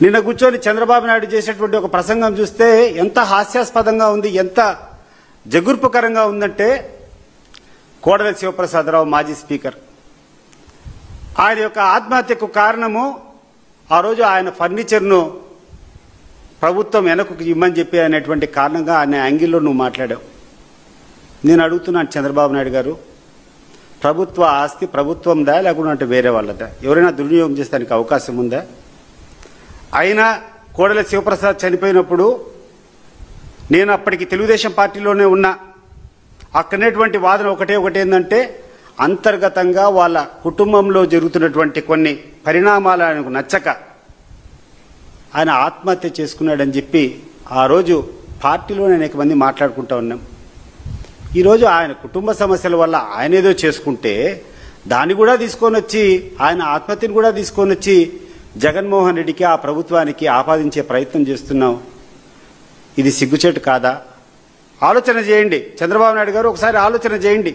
నిన్న కూర్చొని చంద్రబాబు నాయుడు చేసేటువంటి ఒక ప్రసంగం చూస్తే ఎంత హాస్యాస్పదంగా ఉంది, ఎంత జగుర్పుకరంగా ఉందంటే, కోడెల శివప్రసాదరావు మాజీ స్పీకర్ ఆయన యొక్క ఆత్మహత్యకు కారణము ఆ రోజు ఆయన ఫర్నిచర్ను ప్రభుత్వం వెనక్కు ఇమ్మని చెప్పి అనేటువంటి కారణంగా ఆయన యాంగిల్లో నువ్వు మాట్లాడావు. నేను అడుగుతున్నాను చంద్రబాబు నాయుడు గారు, ప్రభుత్వ ఆస్తి ప్రభుత్వందా లేకుంటే వేరే వాళ్ళదా? ఎవరైనా దుర్వినియోగం చేసేదానికి అవకాశం ఉందా? అయినా కోడెల శివప్రసాద్ చనిపోయినప్పుడు నేను అప్పటికి తెలుగుదేశం పార్టీలోనే ఉన్నా. అక్కడనేటువంటి వాదన ఒకటే ఏంటంటే, అంతర్గతంగా వాళ్ళ కుటుంబంలో జరుగుతున్నటువంటి కొన్ని పరిణామాలు ఆయనకు నచ్చక ఆయన ఆత్మహత్య చేసుకున్నాడని చెప్పి ఆ రోజు పార్టీలోనే అనేక మంది మాట్లాడుకుంటూ ఉన్నాం. ఈరోజు ఆయన కుటుంబ సమస్యల వల్ల ఆయన ఏదో చేసుకుంటే దాన్ని కూడా తీసుకొని వచ్చి, ఆయన ఆత్మహత్యను కూడా తీసుకొని వచ్చి జగన్మోహన్ రెడ్డికి, ఆ ప్రభుత్వానికి ఆపాదించే ప్రయత్నం చేస్తున్నాం. ఇది సిగ్గుచేటు కాదా? ఆలోచన చేయండి చంద్రబాబు నాయుడు గారు, ఒకసారి ఆలోచన చేయండి.